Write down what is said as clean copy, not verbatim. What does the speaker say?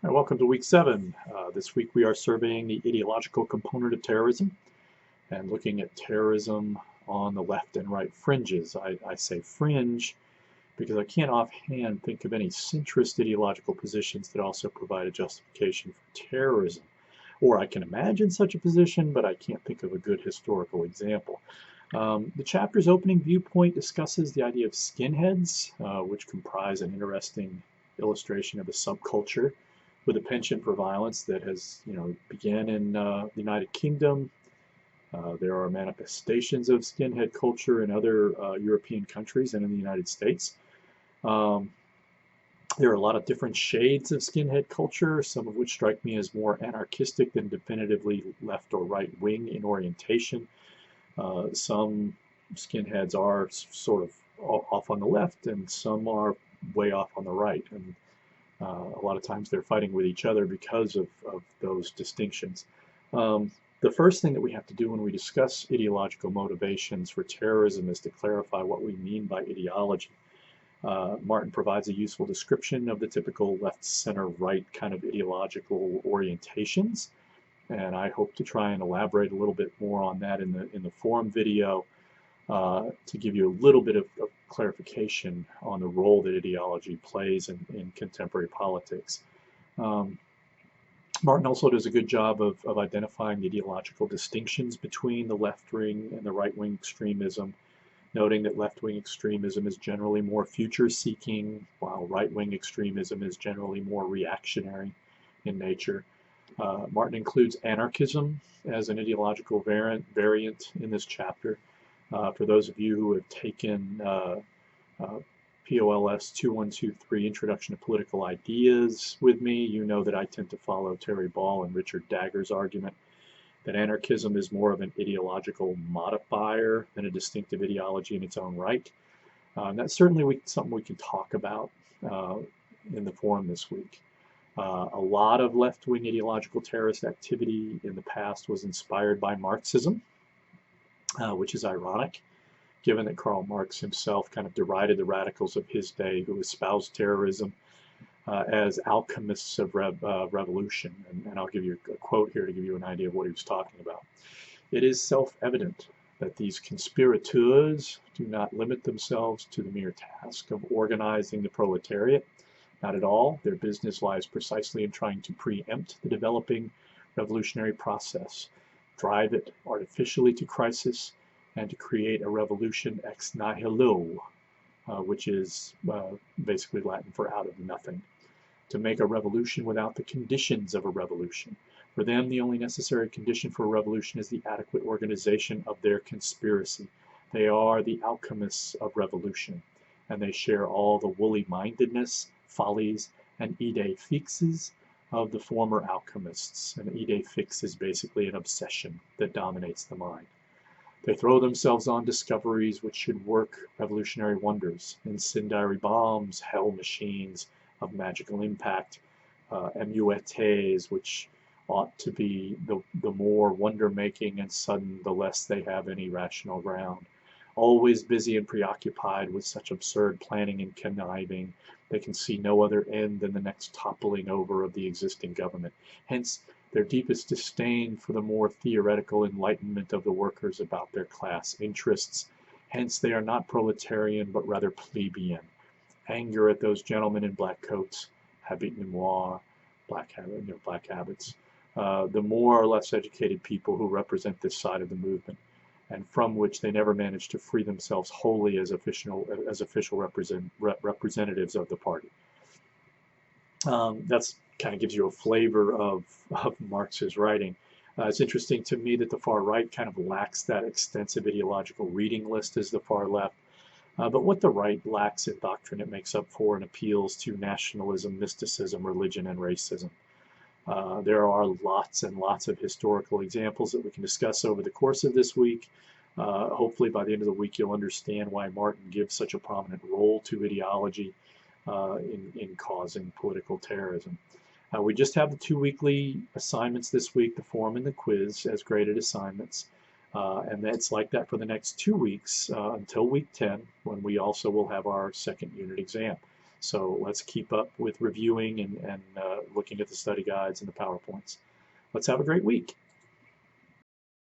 Hi, welcome to week 7. This week we are surveying the ideological component of terrorism and looking at terrorism on the left and right fringes. I say fringe because I can't offhand think of any centrist ideological positions that also provide a justification for terrorism. Or I can imagine such a position, but I can't think of a good historical example. The chapter's opening viewpoint discusses the idea of skinheads, which comprise an interesting illustration of a subculture with a penchant for violence that has, began in the United Kingdom. There are manifestations of skinhead culture in other European countries and in the United States. Um, there are a lot of different shades of skinhead culture, some of which strike me as more anarchistic than definitively left or right wing in orientation. Some skinheads are sort of off on the left, and some are way off on the right. And a lot of times they're fighting with each other because of those distinctions. The first thing that we have to do when we discuss ideological motivations for terrorism is to clarify what we mean by ideology. Martin provides a useful description of the typical left, center, right kind of ideological orientations, and I hope to try and elaborate a little bit more on that in the forum video to give you a little bit of clarification on the role that ideology plays in contemporary politics. Um, Martin also does a good job of identifying the ideological distinctions between the left wing and the right wing extremism, noting that left wing extremism is generally more future seeking, while right wing extremism is generally more reactionary in nature. Martin includes anarchism as an ideological variant in this chapter. For those of you who have taken POLS 2123 Introduction to Political Ideas with me, you know that I tend to follow Terry Ball and Richard Dagger's argument that anarchism is more of an ideological modifier than a distinctive ideology in its own right. That's certainly something we can talk about in the forum this week. A lot of left-wing ideological terrorist activity in the past was inspired by Marxism, which is ironic, given that Karl Marx himself kind of derided the radicals of his day who espoused terrorism as alchemists of revolution. And I'll give you a quote here to give you an idea of what he was talking about. It is self-evident that these conspirateurs do not limit themselves to the mere task of organizing the proletariat. Not at all. Their business lies precisely in trying to preempt the developing revolutionary process, drive it artificially to crisis, and to create a revolution ex nihilo, which is basically Latin for out of nothing. To make a revolution without the conditions of a revolution. For them, the only necessary condition for a revolution is the adequate organization of their conspiracy. They are the alchemists of revolution, and they share all the woolly-mindedness, follies, and idées fixes of the former alchemists. An idée fixe is basically an obsession that dominates the mind. They throw themselves on discoveries which should work revolutionary wonders, incendiary bombs, hell machines of magical impact, MUETs, which ought to be the more wonder-making and sudden, the less they have any rational ground. Always busy and preoccupied with such absurd planning and conniving, they can see no other end than the next toppling over of the existing government. Hence, their deepest disdain for the more theoretical enlightenment of the workers about their class interests. Hence, they are not proletarian, but rather plebeian. Anger at those gentlemen in black coats, habit noir, black habits, the more or less educated people who represent this side of the movement, and from which they never manage to free themselves wholly as official representatives of the party. That's kind of gives you a flavor of Marx's writing. It's interesting to me that the far right kind of lacks that extensive ideological reading list as the far left. But what the right lacks in doctrine, it makes up for and appeals to nationalism, mysticism, religion, and racism. There are lots and lots of historical examples that we can discuss over the course of this week. Hopefully by the end of the week you'll understand why Martin gives such a prominent role to ideology in causing political terrorism. We just have the 2 weekly assignments this week, the forum and the quiz, as graded assignments. And it's like that for the next 2 weeks until week 10, when we also will have our second unit exam. So let's keep up with reviewing and looking at the study guides and the PowerPoints. Let's have a great week.